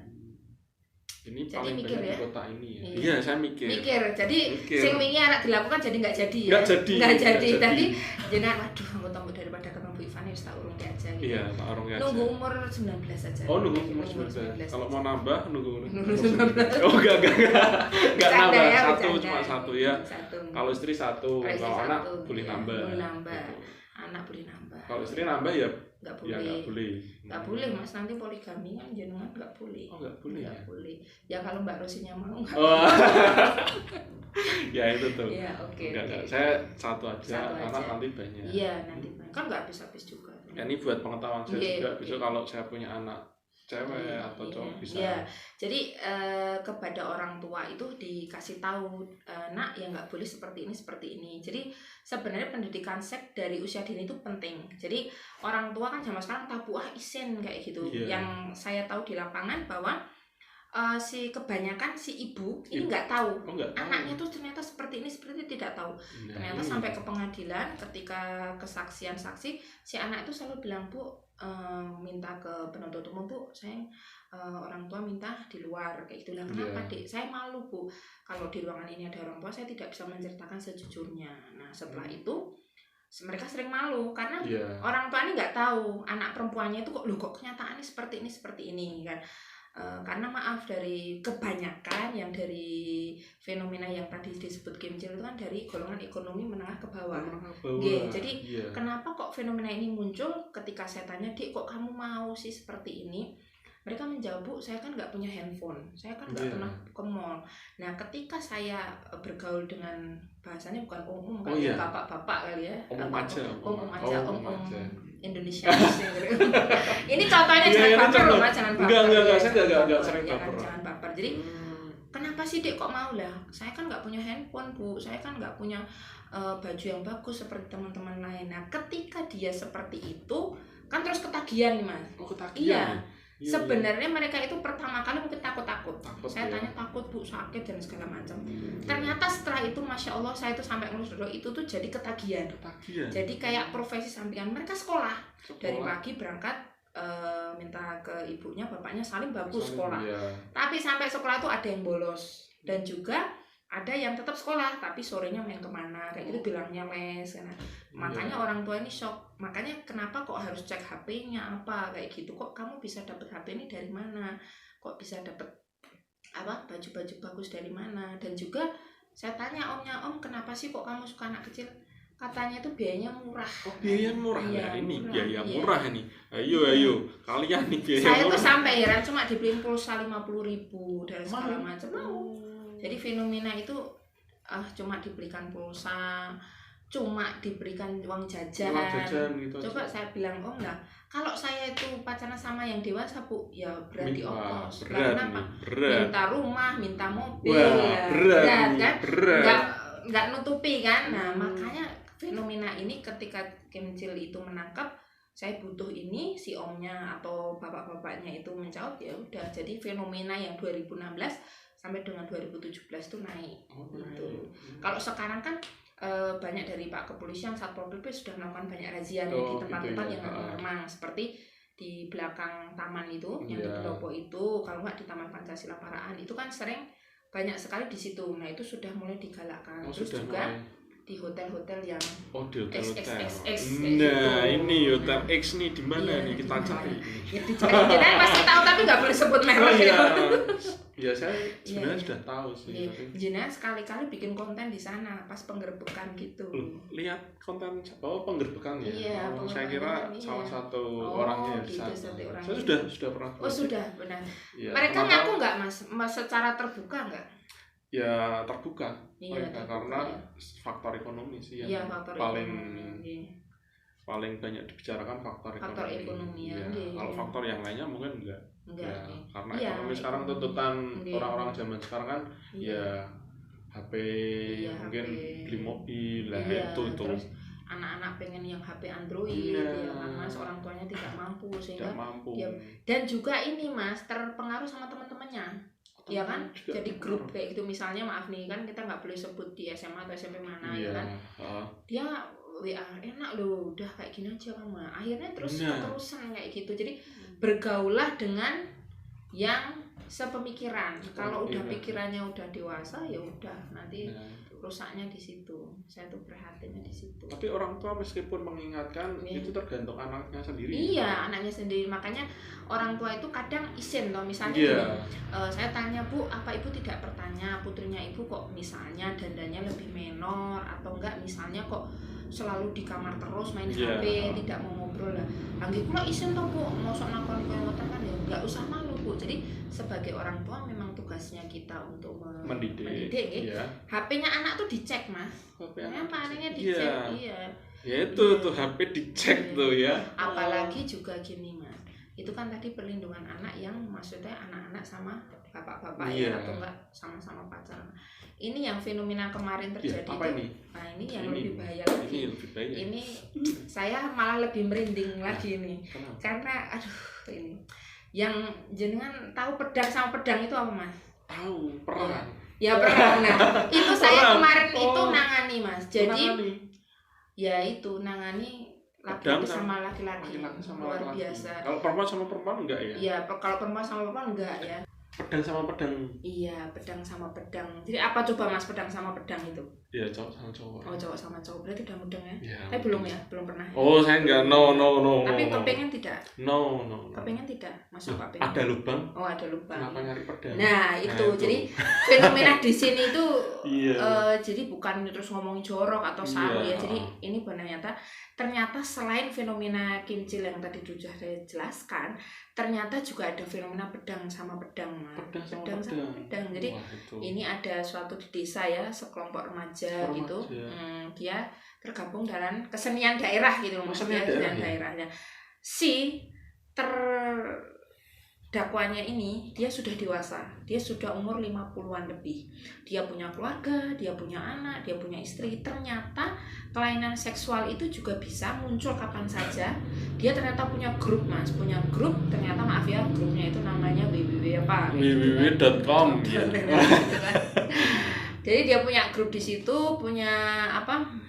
Speaker 2: Ini
Speaker 1: jadi
Speaker 2: paling
Speaker 1: mikir
Speaker 2: banyak
Speaker 1: ya?
Speaker 2: di kota ini ya. Iya, saya mikir.
Speaker 1: Jadi sing wingi anak dilakukan jadi nggak jadi ya.
Speaker 2: Nggak jadi.
Speaker 1: Tadi jenengan waduh anggota daripada ketemu Bu Ivan ya tak urung aja gitu.
Speaker 2: Iya, tak urung aja.
Speaker 1: Nunggu umur 19 aja.
Speaker 2: Oh, nunggu umur 19. Kalau mau nambah nunggu 19. Oh, enggak nambah. Cuma satu ya. Kalau istri satu, kalau anak boleh nambah.
Speaker 1: Anak boleh nambah.
Speaker 2: Kalau istri nambah ya
Speaker 1: nggak boleh.
Speaker 2: Ya nggak boleh.
Speaker 1: Nggak boleh Mas, nanti poligami kan jenengan nggak boleh.
Speaker 2: Oh nggak boleh.
Speaker 1: Nggak boleh. Ya kalau Mbak Rosinya mau.
Speaker 2: Ya itu tuh.
Speaker 1: Ya oke.
Speaker 2: Enggak. Saya satu aja. Nanti banyak.
Speaker 1: Iya nanti banyak. Kan nggak habis-habis juga.
Speaker 2: Ya, ini buat pengetahuan saya juga. Besok kalau saya punya anak cewek atau cowok bisa.
Speaker 1: Iya. Jadi kepada orang tua itu dikasih tahu, nak ya nggak boleh seperti ini. Jadi sebenarnya pendidikan seks dari usia dini itu penting. Jadi orang tua kan zaman sekarang tabu isen kayak gitu. Yang saya tahu di lapangan bahwa kebanyakan si ibu ini nggak tahu anaknya tuh ternyata seperti ini tidak tahu. Ternyata sampai ke pengadilan ketika kesaksian saksi si anak itu selalu bilang, Bu, minta ke penuntut umum, Bu, saya orang tua minta di luar kayak gitu lah. Kenapa Dek? Saya malu Bu, kalau di ruangan ini ada orang tua saya tidak bisa menceritakan sejujurnya. Nah setelah itu mereka sering malu karena orang tua ini nggak tahu anak perempuannya itu kok kenyataannya seperti ini kan. Karena maaf dari kebanyakan yang dari fenomena yang tadi disebut Kemcil itu kan dari golongan ekonomi menengah ke bawah. Jadi kenapa kok fenomena ini muncul? Ketika saya tanya, Dik, kok kamu mau sih seperti ini? Mereka menjawab, Bu, saya kan nggak punya handphone, saya kan nggak pernah ke mall. Nah ketika saya bergaul dengan bahasanya bukan umum kan, bapak-bapak kali ya, umum aja, Indonesia. Ini contohnya jangan baper loh, Mas, jangan baper.
Speaker 2: Enggak, saya enggak sering baper.
Speaker 1: Jangan baper. Jadi kenapa sih Dek kok mau lah? Saya kan nggak punya handphone Bu, saya kan nggak punya baju yang bagus seperti teman-teman lain. Nah ketika dia seperti itu kan terus ketagihan nih Mas.
Speaker 2: Oh ketagihan.
Speaker 1: Iya. Sebenarnya mereka itu pertama kali mungkin takut. Saya tanya takut Bu, sakit dan segala macam. Ternyata setelah itu Masya Allah saya itu sampai ngurus dulu itu tuh jadi ketagihan. Jadi kayak profesi sampingan. Mereka sekolah. Dari pagi berangkat minta ke ibunya, bapaknya saling bagus sekolah. Tapi sampai sekolah tuh ada yang bolos dan juga ada yang tetap sekolah tapi sorenya main kemana kayak gitu, bilangnya les. Makanya orang tua ini shock. Makanya kenapa kok harus cek HP-nya apa kayak gitu, kok kamu bisa dapat HP ini dari mana, kok bisa dapat baju-baju bagus dari mana. Dan juga saya tanya omnya, Om kenapa sih kok kamu suka anak kecil? Katanya itu biayanya murah.
Speaker 2: Oh biaya murah ya, ini murah, biaya murah ini. Ayo kalian nih biaya
Speaker 1: saya
Speaker 2: murah.
Speaker 1: Saya tuh sampai heran cuma dibeliin pulsa 50.000 dan segala macam. Jadi fenomena itu cuma diberikan pulsa, cuma diberikan uang jajan gitu. Coba saya bilang, Om lah, kalau saya itu pacaran sama yang dewasa Bu, ya berarti ongkos. Kenapa? Minta rumah, minta mobil, berat kan? Nggak nutupi kan? Nah makanya fenomena ini ketika Kemcil itu menangkap, saya butuh ini, si omnya atau bapak-bapaknya itu mencaut, ya udah. Jadi fenomena yang 2016 sampai dengan 2017 itu naik. Gitu. Kalau sekarang kan banyak dari Pak Kepolisian, Satpol PP sudah melakukan banyak razia di tempat-tempat yang memang seperti di belakang taman itu, yang di Pendopo itu, kalau nggak di Taman Pancasila Parahan itu kan sering banyak sekali di situ. Nah itu sudah mulai digalakkan. Terus juga di hotel-hotel yang
Speaker 2: di hotel-hotel.
Speaker 1: Nah
Speaker 2: ini hotel X nih di mana nih kita cari?
Speaker 1: Ya dicari, kita pasti tahu tapi nggak boleh sebut merek.
Speaker 2: Ya saya sebenarnya sudah tahu sih.
Speaker 1: Jenah sekali-kali bikin konten di sana pas penggerbekan gitu.
Speaker 2: Lihat konten penggerbekan ya.
Speaker 1: Iya,
Speaker 2: saya kira salah satu orangnya di sana. Saya sudah pernah.
Speaker 1: Sudah benar. Ya, mereka ngaku nggak Mas secara terbuka nggak?
Speaker 2: Ya terbuka mereka karena faktor ekonomi sih yang paling banyak dibicarakan faktor ekonomi. Ya. Kalau faktor yang lainnya mungkin enggak. Karena ekonomi sekarang tuntutan orang-orang zaman sekarang kan ya HP, mungkin beli mobil lah itu.
Speaker 1: Terus anak-anak pengen yang HP Android ya kan Mas, orang tuanya tidak mampu sehingga ya, dan juga ini Mas terpengaruh sama teman-temannya. Ya kan, jadi grup kayak gitu misalnya, maaf nih kan kita nggak boleh sebut di SMA atau SMP mana ya kan, dia WA enak loh, udah kayak gini aja kamu, akhirnya terus keterusan kayak gitu. Jadi bergaulah dengan yang sepemikiran. Kalau udah pikirannya udah dewasa ya udah nanti rusaknya di situ. Saya tuh prihatinnya di situ.
Speaker 2: Tapi orang tua meskipun mengingatkan itu tergantung anaknya sendiri.
Speaker 1: Iya, anaknya sendiri. Makanya orang tua itu kadang isin loh, misalnya gini, saya tanya, Bu, apa Ibu tidak bertanya putrinya Ibu kok misalnya dandannya lebih menor atau enggak, misalnya kok selalu di kamar terus main HP, tidak mau ngobrol lah. Anggi kula isin toh Bu, mosok nakon koyo ngoten kan ya enggak usah malu Bu. Jadi sebagai orang tua memang tugasnya kita untuk mendidik ya. HP-nya anak tuh dicek Mas. HP-nya anaknya dicek. Iya.
Speaker 2: Ya itu tuh HP dicek tuh ya.
Speaker 1: Apalagi juga gini Mas. Itu kan tadi perlindungan anak yang maksudnya anak-anak sama bapak-bapak ya atau enggak sama-sama pacaran. Ini yang fenomena kemarin terjadi
Speaker 2: ini?
Speaker 1: Nah ini yang lebih bahaya lagi. Ini saya malah lebih merinding lagi nih. Karena ini yang jenengan tahu pedang sama pedang itu apa Mas?
Speaker 2: Tahu, perang.
Speaker 1: Ya perang. Nah, itu saya kemarin itu nangani Mas. Jadi ya itu nangani laki-laki sama laki-laki luar biasa.
Speaker 2: Kalau perempuan sama perempuan enggak ya?
Speaker 1: Iya, kalau perempuan sama perempuan enggak ya.
Speaker 2: Pedang sama pedang.
Speaker 1: Iya, pedang sama pedang. Jadi apa coba Mas pedang sama pedang itu?
Speaker 2: Iya, cowok sama cowok.
Speaker 1: Oh, cowok sama cowok. Berarti udah mudeng ya? Tapi belum ya? Belum pernah.
Speaker 2: Oh, saya enggak. No.
Speaker 1: Tapi kepengen tidak?
Speaker 2: No.
Speaker 1: Kepengen tidak? Masuk kepengen.
Speaker 2: Ada lubang.
Speaker 1: Oh, ada lubang.
Speaker 2: Kenapa nyari pedang?
Speaker 1: Nah, itu. Jadi fenomena di sini itu jadi bukan terus ngomongin jorok atau saru ya. Jadi ini ternyata selain fenomena kimcil yang tadi sudah saya jelaskan, ternyata juga ada fenomena pedang sama pedang, Mas. Pedang sama pedang. Jadi ini ada suatu di desa ya, sekelompok remaja gitu. Dia tergabung dalam kesenian daerah gitu loh, maksudnya kesenian daerahnya. Si dakwanya ini dia sudah dewasa, dia sudah umur 50-an lebih. Dia punya keluarga, dia punya anak, dia punya istri. Ternyata kelainan seksual itu juga bisa muncul kapan saja. Dia ternyata punya grup Mas, punya grup. Ternyata maaf ya, grupnya itu namanya
Speaker 2: www.com ya.
Speaker 1: Jadi dia punya grup di situ, punya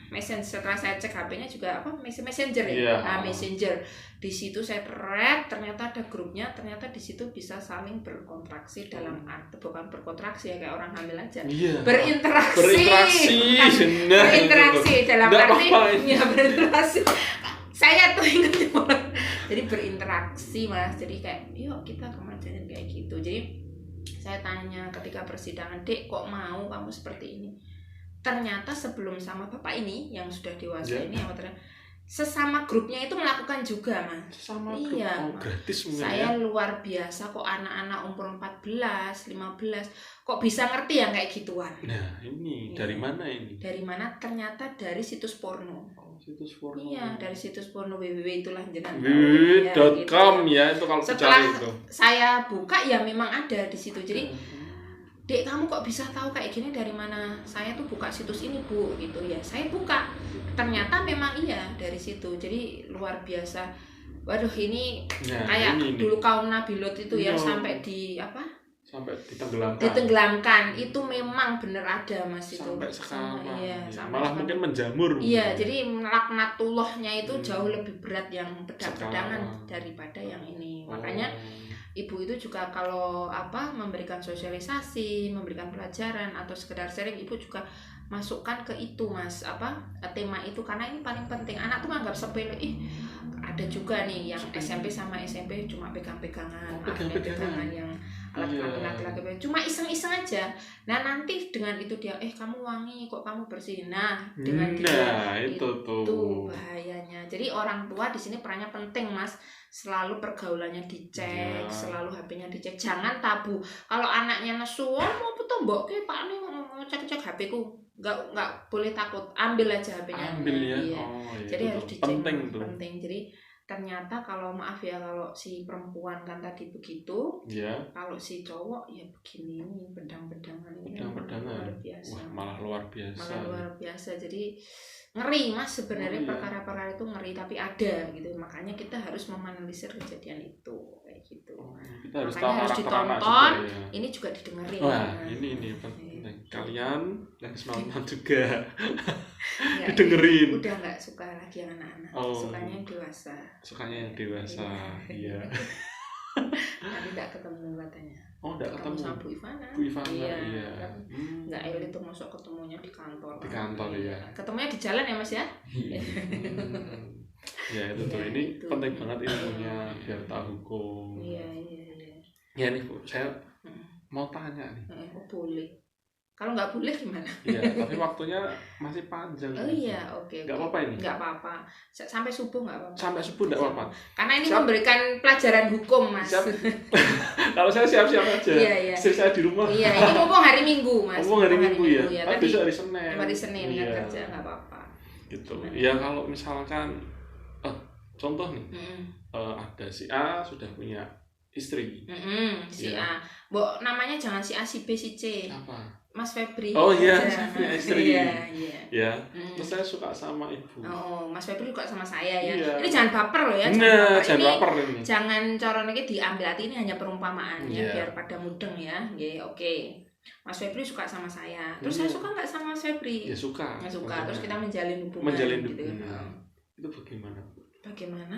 Speaker 1: messenger. Setelah saya cek HP-nya juga messenger ya. Nah, messenger. Di situ saya ternyata ada grupnya, ternyata di situ bisa saling berkontraksi dalam arti bukan berkontraksi ya kayak orang hamil aja. Berinteraksi dalam arti ya berinteraksi. Saya tuh ingat jadi berinteraksi Mas. Jadi kayak yuk kita kemajuan kayak gitu. Jadi saya tanya ketika persidangan, Dek kok mau kamu seperti ini? Ternyata sebelum sama bapak ini yang sudah dewasa ini yang sesama grupnya itu melakukan juga Mas.
Speaker 2: Sesama grup gratis mungkin.
Speaker 1: Saya luar biasa kok anak-anak umur 14, 15 kok bisa ngerti yang kayak gituan.
Speaker 2: Nah ini dari mana ini?
Speaker 1: Dari mana? Ternyata dari situs porno.
Speaker 2: Situs porno.
Speaker 1: Iya, dari situs porno www itulah jenengan.
Speaker 2: www.com ya itu kalau
Speaker 1: setelah itu. Saya buka ya memang ada di situ. Jadi Dek kamu kok bisa tahu kayak gini dari mana? Saya tuh buka situs ini Bu gitu ya. Saya buka. Ternyata memang iya dari situ. Jadi luar biasa Waduh ini kayak ini. Dulu kaum Nabi Lot itu ya sampai
Speaker 2: sampai ditenggelamkan.
Speaker 1: Ditenggelamkan itu memang benar ada Mas itu.
Speaker 2: Sampai sekarang. Malah mungkin menjamur.
Speaker 1: Iya, jadi laknatullahnya itu jauh lebih berat yang pedang-pedangan daripada yang ini. Makanya ibu itu juga kalau memberikan sosialisasi, memberikan pelajaran atau sekedar sharing, ibu juga masukkan ke itu Mas, tema itu karena ini paling penting. Anak tuh anggap sepele, ada juga nih yang SMP sama SMP cuma pegang-pegangan, pegangan yang laki-laki cuma iseng-iseng aja. Nah nanti dengan itu dia kamu wangi kok, kamu bersih. Nah dengan dia itu bahayanya. Jadi orang tua di sini perannya penting Mas, selalu pergaulannya dicek, selalu HP-nya dicek, jangan tabu. Kalau anaknya nesu, mau betul mbok ke Pak nih mau cek HP-ku, nggak boleh takut, ambil aja HP-nya.
Speaker 2: Ambil ya.
Speaker 1: Iya. Jadi harus dicek. Penting. Jadi ternyata kalau maaf ya, kalau si perempuan kan tadi begitu, kalau si cowok ya begini, pedang-pedangan ini luar biasa.
Speaker 2: Wah, malah luar biasa.
Speaker 1: Jadi ngeri Mas sebenarnya, perkara-perkara itu ngeri tapi ada gitu. Makanya kita harus memanalisir kejadian itu kayak gitu.
Speaker 2: Kita harus
Speaker 1: ditonton, ini juga didengerin.
Speaker 2: Wah, ini penting. Kalian yang nonton juga didengerin.
Speaker 1: Udah nggak suka lagi yang anak-anak, sukanya yang dewasa. Iya. Nanti nggak ketemu katanya.
Speaker 2: Nggak ketemu
Speaker 1: sama Bu Ivana.
Speaker 2: Iya.
Speaker 1: Nggak elit tuh masuk ketemunya di kantor.
Speaker 2: Di kantor ya.
Speaker 1: Ketemunya di jalan ya Mas ya.
Speaker 2: Ya itu tuh, ini penting banget ilmunya biar tahu hukum.
Speaker 1: Iya.
Speaker 2: Ya nih Bu, saya mau tanya nih.
Speaker 1: Boleh. Kalau nggak boleh gimana?
Speaker 2: Iya, tapi waktunya masih panjang.
Speaker 1: Iya, oke.
Speaker 2: Nggak apa-apa ini?
Speaker 1: Nggak apa-apa. Sampai subuh nggak apa-apa.
Speaker 2: Sampai subuh nggak apa-apa.
Speaker 1: Karena ini memberikan pelajaran hukum, Mas.
Speaker 2: Kalau saya siap-siap aja.
Speaker 1: Iya.
Speaker 2: Istri saya di rumah.
Speaker 1: Iya, ini mumpung hari Minggu, Mas.
Speaker 2: Mumpung hari Minggu ya. Tapi besok hari Senin.
Speaker 1: Hari Senin nggak kerja, nggak apa-apa.
Speaker 2: Gitu. Ya kalau misalkan, contoh nih, ada si A sudah punya istri.
Speaker 1: Si A. Mbok namanya jangan si A, si B, si C.
Speaker 2: Apa?
Speaker 1: Mas Febri.
Speaker 2: Oh iya, saya punya istri.
Speaker 1: Iya.
Speaker 2: Terus saya suka sama ibu.
Speaker 1: Oh, Mas Febri suka sama saya ya.
Speaker 2: Iya.
Speaker 1: Ini jangan baper loh ya.
Speaker 2: Jangan baper ini.
Speaker 1: Jangan corone diambil hati, ini hanya perumpamaan ya, biar pada mudeng ya. Oke. Mas Febri suka sama saya. Terus saya suka nggak sama Mas Febri?
Speaker 2: Ya suka.
Speaker 1: Terus kita menjalin hubungan.
Speaker 2: Gitu. Itu bagaimana?
Speaker 1: Bagaimana?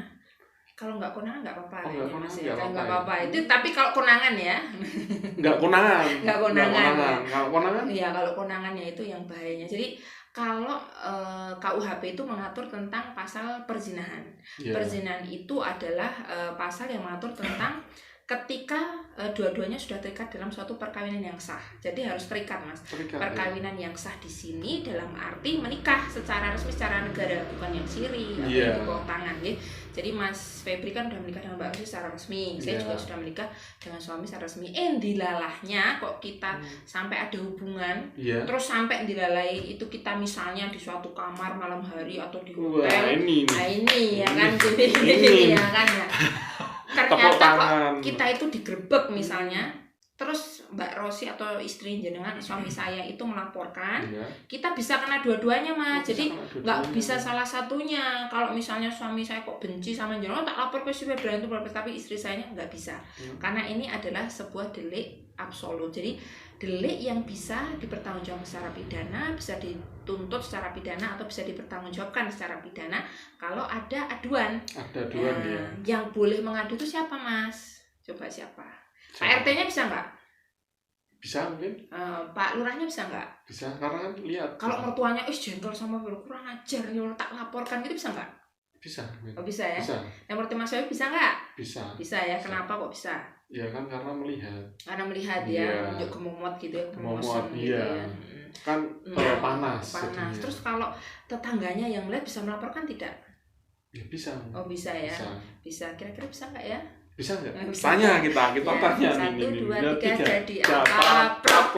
Speaker 1: Kalau nggak konangan nggak apa-apa.
Speaker 2: Nggak konangan
Speaker 1: nggak apa-apa. Itu tapi kalau konangan ya.
Speaker 2: Nggak konangan.
Speaker 1: Kalau konangan? Iya, kalau konangannya itu yang bahayanya. Jadi kalau KUHP itu mengatur tentang pasal perzinahan. Perzinahan itu adalah pasal yang mengatur tentang ketika dua-duanya sudah terikat dalam suatu perkawinan yang sah. Jadi harus terikat, Mas. Perkawinan yang sah di sini dalam arti menikah secara resmi secara negara, bukan yang siri atau di bawah tangan ya. Jadi Mas Febri kan sudah menikah dengan Mbak Rosi secara resmi. Saya juga sudah menikah dengan suami secara resmi. Dilalahnya kok kita sampai ada hubungan, terus sampai dilalai itu kita misalnya di suatu kamar malam hari atau di hotel. Ini ya kan, ini ya kan ya. Ternyata kok kita itu digerebek misalnya, terus Mbak Rosi atau istri jenengan, suami saya itu melaporkan, kita bisa kena dua-duanya Mas. Jadi nggak bisa salah satunya. Kalau misalnya suami saya kok benci sama jenengan, tak lapor ke si Febri itu, tapi istri saya nggak bisa. Karena ini adalah sebuah delik absolut. Jadi delik yang bisa dipertanggungjawabkan secara pidana, bisa dituntut secara pidana atau bisa dipertanggungjawabkan secara pidana kalau ada aduan.
Speaker 2: Ada aduan ya.
Speaker 1: Yang boleh mengadu itu siapa Mas? Coba siapa? Pak RT-nya bisa nggak?
Speaker 2: Bisa mungkin.
Speaker 1: Pak Lurahnya bisa nggak?
Speaker 2: Bisa, karena kan lihat.
Speaker 1: Kalau mertuanya gentle sama kurang ajar, tak laporkan gitu bisa nggak?
Speaker 2: Bisa.
Speaker 1: Oh bisa ya?
Speaker 2: Bisa.
Speaker 1: Yang mertua Mas Febri bisa nggak?
Speaker 2: Bisa.
Speaker 1: Bisa ya? Kenapa kok bisa?
Speaker 2: Ya kan karena melihat.
Speaker 1: Karena melihat ya, unjuk gemomot gitu ya,
Speaker 2: gemomot gitu ya. Kan panas.
Speaker 1: Terus kalau tetangganya yang melihat bisa melaporkan tidak?
Speaker 2: Ya bisa.
Speaker 1: Oh bisa ya? Bisa. Kira-kira bisa nggak ya?
Speaker 2: Bisa nggak? Tanya kita tanya.
Speaker 1: 1, 2, 3 jadi apa? Prok.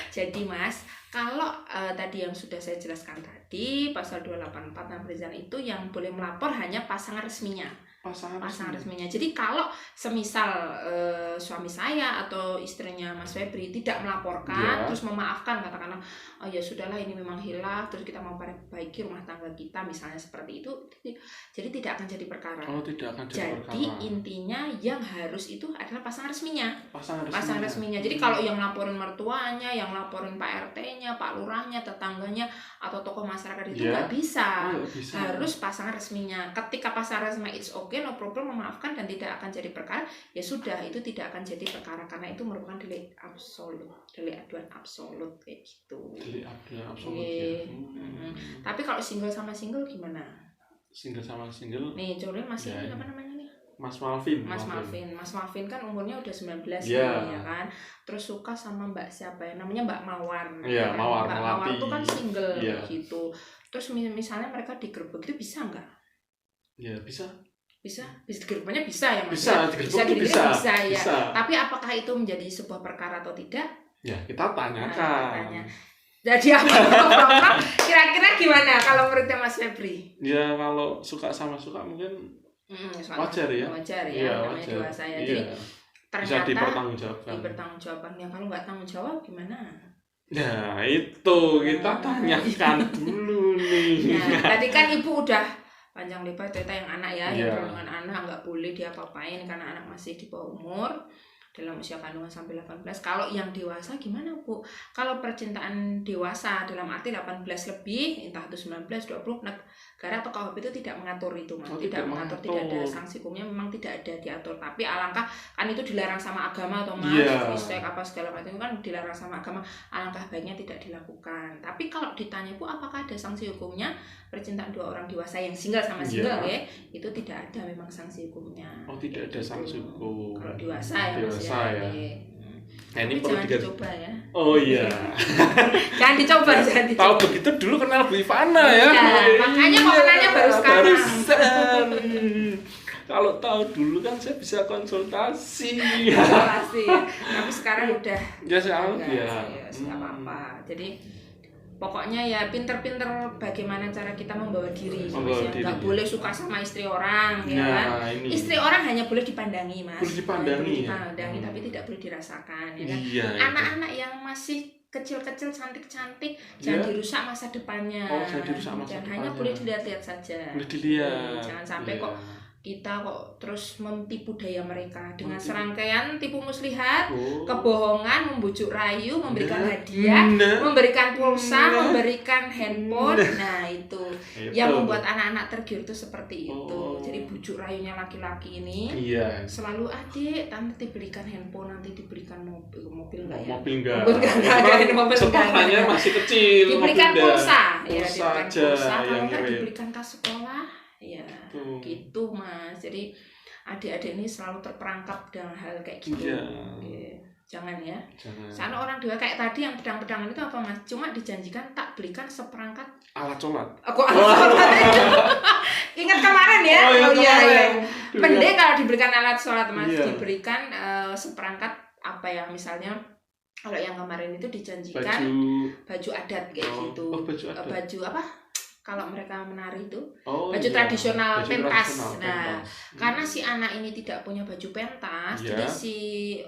Speaker 1: Jadi Mas, kalau tadi yang sudah saya jelaskan tadi, Jadi pasal 284 dan perizinan itu yang boleh melapor hanya pasangan resminya. Pasangan resminya. Jadi kalau semisal suami saya atau istrinya Mas Febri tidak melaporkan, terus memaafkan, katakanlah oh ya sudahlah ini memang hilaf, terus kita mau perbaiki rumah tangga kita misalnya seperti itu, jadi tidak akan jadi perkara.
Speaker 2: Tidak akan jadi perkara.
Speaker 1: Jadi intinya yang harus itu adalah pasangan resminya. Pasangan resminya. Jadi kalau yang laporin mertuanya, yang laporin Pak RT-nya, Pak Lurahnya, tetangganya atau tokoh masyarakat itu nggak bisa. Harus pasangan resminya. Ketika pasangan resmi it's okay, no problem, memaafkan dan tidak akan jadi perkara, ya sudah, itu tidak akan jadi perkara karena itu merupakan delik aduan absolut kayak gitu.
Speaker 2: Delik aduan absolut ya.
Speaker 1: Tapi kalau single sama single gimana?
Speaker 2: Single sama single.
Speaker 1: Nih, Joril masih apa namanya nih?
Speaker 2: Mas Malvin.
Speaker 1: Mas Malvin kan umurnya udah 19 ya kan. Terus suka sama Mbak siapa ya? Namanya Mbak Mawar.
Speaker 2: Iya, Mawar.
Speaker 1: Mbak Mawar itu kan single gitu. Terus misalnya mereka digerebek itu bisa nggak?
Speaker 2: Ya, bisa
Speaker 1: digerebeknya bisa ya Mas?
Speaker 2: Bisa
Speaker 1: ya. Tapi apakah itu menjadi sebuah perkara atau tidak?
Speaker 2: Ya, kita tanyakan.
Speaker 1: Jadi apa? Kira-kira gimana kalau menurutnya Mas Febri?
Speaker 2: Ya, kalau suka sama suka mungkin wajar ya.
Speaker 1: Namanya dewasa ya. Jadi ternyata
Speaker 2: bisa dipertanggungjawabkan.
Speaker 1: Ya kalau nggak tanggung jawab gimana?
Speaker 2: Nah itu kita tanyakan dulu nih.
Speaker 1: Nah, tadi kan Ibu udah panjang lebar cerita yang anak ya, yang dengan anak nggak boleh dia apa-apain karena anak masih di bawah umur dalam usia kandungan sampai 18. Kalau yang dewasa gimana Bu? Kalau percintaan dewasa dalam arti 18 lebih, entah itu 19, 20, negara atau KUHP itu tidak mengatur itu Mas. Tidak mengatur, tidak ada sanksi hukumnya, memang tidak ada diatur. Tapi alangkah kan itu dilarang sama agama atau Mas, respect apa segala macam itu kan dilarang sama agama. Alangkah baiknya tidak dilakukan. Tapi kalau ditanya Bu, apakah ada sanksi hukumnya percintaan dua orang dewasa yang single sama single ya? Itu tidak ada memang sanksi hukumnya.
Speaker 2: Tidak ada sanksi hukum.
Speaker 1: Kalau dewasa ya Mas.
Speaker 2: Ya. Nah, ini
Speaker 1: jangan dicoba ya.
Speaker 2: Oh iya.
Speaker 1: jangan dicoba.
Speaker 2: Tahu begitu dulu kenal Bu Ivana ya.
Speaker 1: Makanya mau kenalnya baru sekarang.
Speaker 2: Kalau tahu dulu kan saya bisa konsultasi.
Speaker 1: Tapi sekarang udah.
Speaker 2: Ya sekarang ya.
Speaker 1: Enggak apa-apa. Jadi pokoknya ya pinter-pinter bagaimana cara kita membawa diri. Nggak boleh suka sama istri orang, ya kan? Istri orang hanya boleh dipandangi, Mas.
Speaker 2: Boleh dipandangi,
Speaker 1: tapi tidak boleh dirasakan, ya kan?
Speaker 2: Iya,
Speaker 1: anak-anak yang masih kecil-kecil, cantik-cantik, jangan dirusak masa depannya.
Speaker 2: Jangan dirusak masa depannya.
Speaker 1: Hanya boleh dilihat-lihat saja.
Speaker 2: Boleh dilihat.
Speaker 1: Jangan sampai kok kita kok terus mentipu daya mereka dengan serangkaian tipu muslihat, kebohongan, membujuk rayu, memberikan hadiah, memberikan pulsa, memberikan handphone. Nah itu yang membuat anak-anak tergiur itu seperti itu. Jadi bujuk rayunya laki-laki ini selalu adik, nanti diberikan handphone, nanti diberikan mobil enggak ya?
Speaker 2: Mobil enggak.
Speaker 1: Mobil
Speaker 2: enggak. Masih kecil.
Speaker 1: Diberikan pulsa,
Speaker 2: diberikan
Speaker 1: pulsa. Kalau enggak diberikan tas sekolah. Ya, gitu Mas. Jadi adik-adik ini selalu terperangkap dengan hal kayak gitu. Jangan ya. Soalnya orang dewasa kayak tadi yang pedang-pedangan itu apa Mas? Cuma dijanjikan tak belikan seperangkat
Speaker 2: alat sholat.
Speaker 1: Kok alat sholat? Ingat kemarin ya? Iya. Mending kalau diberikan alat sholat Mas, diberikan seperangkat apa ya? Misalnya kalau yang kemarin itu dijanjikan baju adat kayak gitu. Baju apa? Kalau mereka menari itu baju tradisional pentas. Karena si anak ini tidak punya baju pentas, jadi si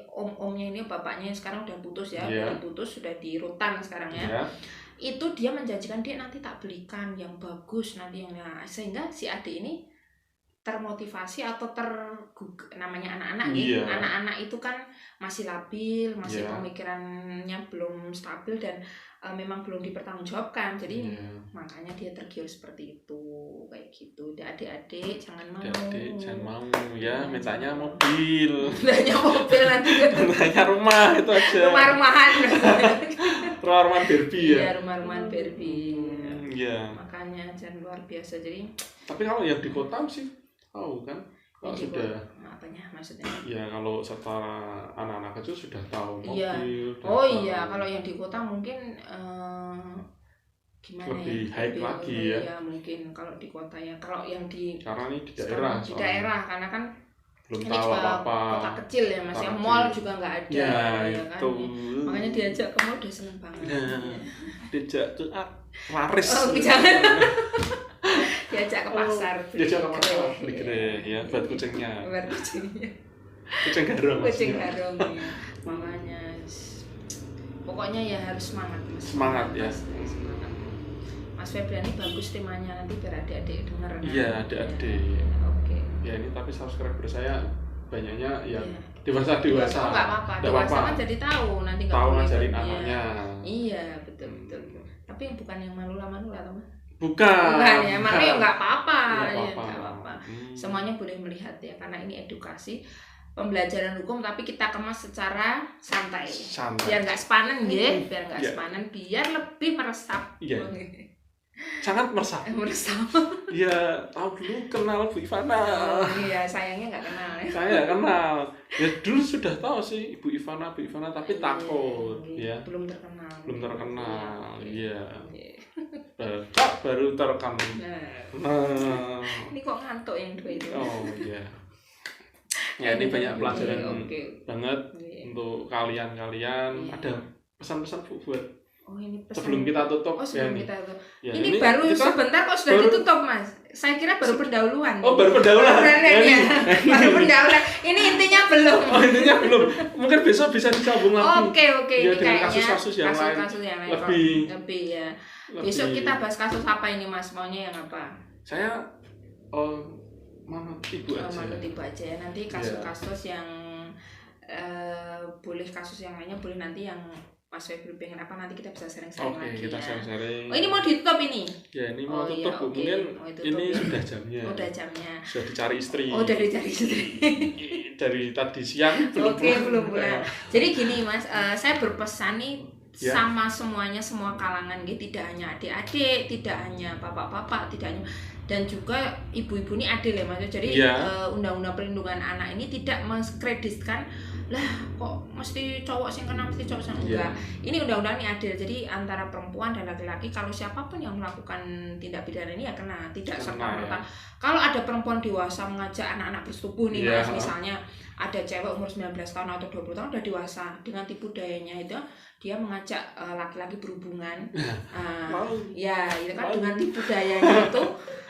Speaker 1: om-omnya ini, bapaknya sekarang udah putus ya, sudah di rutan sekarang ya. Itu dia menjanjikan dia nanti tak belikan yang bagus nanti yang sehingga si adik ini termotivasi atau namanya anak-anak ya. Anak-anak itu kan masih labil, masih pemikirannya belum stabil dan memang belum dipertanggungjawabkan. Jadi makanya dia tergiur seperti itu, kayak gitu. Adik-adik jangan mau.
Speaker 2: Adik jangan mau ya, mintanya mobil.
Speaker 1: Mintanya mobil nanti.
Speaker 2: Mintanya rumah itu aja.
Speaker 1: Rumah-rumahan.
Speaker 2: Rumah-rumahan Barbie ya.
Speaker 1: Iya, rumah-rumahan Barbie.
Speaker 2: Iya.
Speaker 1: Makanya jangan luar biasa. Jadi
Speaker 2: tapi kalau yang di kota sih tahu kan? Kalau sudah
Speaker 1: apanya maksudnya?
Speaker 2: Ya kalau setelah anak-anak kecil sudah tahu mobil.
Speaker 1: Iya, kalau yang di kota mungkin gimana
Speaker 2: lebih high lagi ya.
Speaker 1: Iya, mungkin kalau di kota ya. Kalau yang di
Speaker 2: karena ini di daerah.
Speaker 1: Di daerah karena kan
Speaker 2: belum tahu apa-apa.
Speaker 1: Kota kecil ya Mas, yang mall juga nggak ada.
Speaker 2: Ya
Speaker 1: kan?
Speaker 2: itu.
Speaker 1: Makanya diajak ke mall udah seneng banget.
Speaker 2: Diajak ke laris.
Speaker 1: Jangan. Diajak ke pasar.
Speaker 2: Diajak ke pasar, beli kere ya buat kucingnya.
Speaker 1: Buat kucingnya.
Speaker 2: Kucing garong.
Speaker 1: Kucing garong ya. Makanya pokoknya ya harus semangat Mas.
Speaker 2: Semangat ya.
Speaker 1: Semangat. Mas Febrian ini bagus temanya, nanti biar adik-adik denger.
Speaker 2: Iya, adik-adik.
Speaker 1: Oke.
Speaker 2: Ya ini tapi subscriber saya banyaknya yang dewasa. Oh, enggak
Speaker 1: apa-apa. Dewasa kan jadi tahu nanti enggak
Speaker 2: tahu ngajarin anaknya.
Speaker 1: Iya, betul. Tapi bukan yang manula-manula toh, Mas?
Speaker 2: Bukan
Speaker 1: ya, makanya ya enggak apa-apa.
Speaker 2: Ya,
Speaker 1: enggak apa-apa. Semuanya boleh melihat ya, karena ini edukasi pembelajaran hukum tapi kita kemas secara santai. Biar enggak sepanen nggih, biar enggak sepanen, biar lebih meresap.
Speaker 2: Iya. Sangat meresap. Iya, tahu dulu kenal Bu Ivana.
Speaker 1: Oh, iya, sayangnya nggak kenal ya.
Speaker 2: Saya nggak kenal. Ya dulu sudah tahu sih Bu Ivana tapi takut. Ya.
Speaker 1: Belum terkenal.
Speaker 2: Iya. Baru terekam.
Speaker 1: Nah. Ini kok ngantuk yang dua itu.
Speaker 2: Oh iya. Ya ini banyak pelajaran banget untuk kalian. Ada pesan-pesan Bu buat
Speaker 1: ini pesan.
Speaker 2: Sebelum kita tutup.
Speaker 1: Kita tutup. Ya, ini baru sebentar kok sudah ditutup Mas. Saya kira baru pendahuluan.
Speaker 2: Oh baru pendahuluan.
Speaker 1: Baru pendahuluan. Ini intinya belum.
Speaker 2: Intinya belum. Mungkin besok bisa disambung lagi.
Speaker 1: Oke.
Speaker 2: Ya, dengan kasus-kasus yang lain.
Speaker 1: Lebih ya. Besok kita bahas kasus apa ini Mas? Maunya yang apa?
Speaker 2: Saya manut ibu aja.
Speaker 1: Ya. Nanti kasus-kasus yang boleh kasus yang lainnya boleh nanti yang Mas Febri pengen apa nanti kita bisa sharing-sharing lagi.
Speaker 2: Oke, kita sharing-sharing.
Speaker 1: Oh, ini mau ditutup ini?
Speaker 2: Ya, ini mau tutup. Mungkin ini sudah jamnya.
Speaker 1: Udah jamnya.
Speaker 2: Sudah dicari istri.
Speaker 1: Udah dicari istri.
Speaker 2: Dari tadi siang belum
Speaker 1: pulang. Jadi gini Mas, saya berpesan nih sama semuanya, semua kalangan gitu, tidak hanya adik-adik, tidak hanya bapak-bapak, tidak hanya dan juga ibu-ibu ini adil ya Mas. Jadi undang-undang perlindungan anak ini tidak menskreditkan lah kok mesti cowok sing kena mesti cowok sing enggak. Ini undang-undang ini adil. Jadi antara perempuan dan laki-laki kalau siapapun yang melakukan tindak pidana ini ya kena, tidak serta-merta. Kalau ada perempuan dewasa mengajak anak-anak bersetubuh nih Mas, misalnya ada cewek umur 19 tahun atau 20 tahun udah dewasa dengan tipu dayanya itu dia mengajak laki-laki berhubungan. Ya, itu kan dengan tipu dayanya itu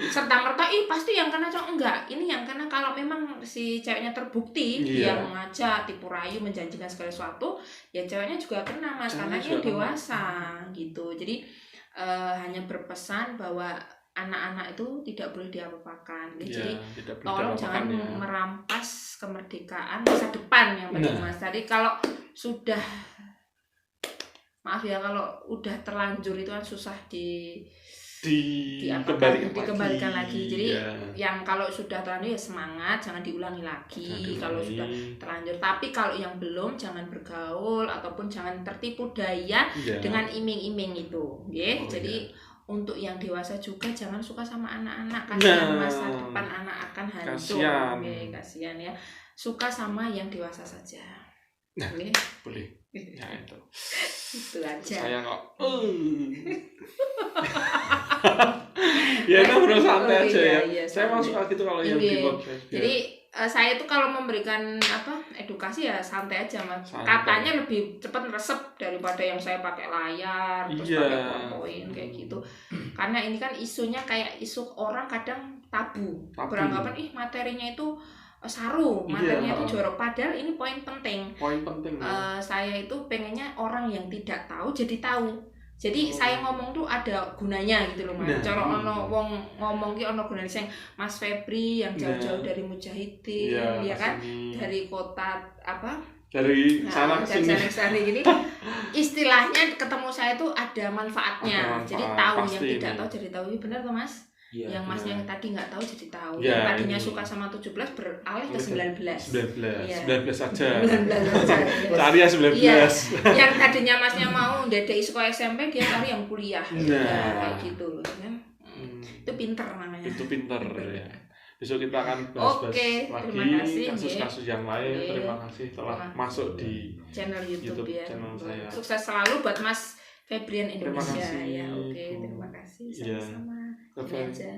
Speaker 1: serta-merta pasti yang kena cowok enggak. Ini yang kena kalau memang si ceweknya terbukti dia mengajak, tipu rayu, menjanjikan segala sesuatu, ya ceweknya juga kena Mas karena dia dewasa gitu. Jadi hanya berpesan bahwa anak-anak itu tidak boleh diapa-apakan. Jadi tolong jangan merampas kemerdekaan masa depan yang penting Mas. Jadi kalau sudah maaf ya kalau udah terlanjur itu kan susah dikembalikan lagi. Jadi yang kalau sudah terlanjur ya semangat, jangan diulangi lagi kalau sudah terlanjur. Tapi kalau yang belum jangan bergaul ataupun jangan tertipu daya dengan iming-iming itu. Jadi untuk yang dewasa juga jangan suka sama anak-anak, kasihan masa depan anak akan hancur. Kasihan ya. Suka sama yang dewasa saja.
Speaker 2: Boleh. Ya itu.
Speaker 1: Itu aja.
Speaker 2: Saya kok. Ya itu harus santai aja ya. Saya masuk gitu kalau yang di podcast.
Speaker 1: Jadi saya itu kalau memberikan edukasi ya santai aja Mas. Katanya lebih cepat resep daripada yang saya pakai layar terus pakai PowerPoint kayak gitu. Karena ini kan isunya kayak isu orang kadang tabu. Beranggapan materinya itu saru, materinya itu jorok, padahal ini poin penting. Saya itu pengennya orang yang tidak tahu jadi tahu. Jadi saya ngomong tuh ada gunanya gitu loh Mas. Cara ono wong ngomong ki ono gunane sing Mas Febri yang jauh-jauh dari Mujahidin ya kan, dari kota
Speaker 2: dari sana ke
Speaker 1: sini gini. Istilahnya ketemu saya tuh ada manfaatnya. Jadi tahu yang tidak tahu jadi tahu. Benar tuh Mas? Yang Masnya yang tadi nggak tahu jadi tahu. Yang tadinya suka sama 17 beralih ke 19.
Speaker 2: 19 saja.
Speaker 1: 19 saja.
Speaker 2: Cari ya 19.
Speaker 1: Yang tadinya Masnya mau ndedeki sekolah SMP dia cari yang kuliah. Kayak gitu loh kan. Itu pinter namanya.
Speaker 2: Itu pinter ya. Besok kita akan bahas-bahas lagi kasus-kasus yang lain. Terima kasih telah masuk di
Speaker 1: channel YouTube ya.
Speaker 2: Channel saya.
Speaker 1: Sukses selalu buat Mas Febrian Indonesia.
Speaker 2: Terima kasih.
Speaker 1: Ya, oke, terima kasih sama-sama.
Speaker 2: Bye-bye.
Speaker 1: Aja.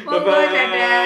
Speaker 2: Bye-bye.
Speaker 1: Dadah.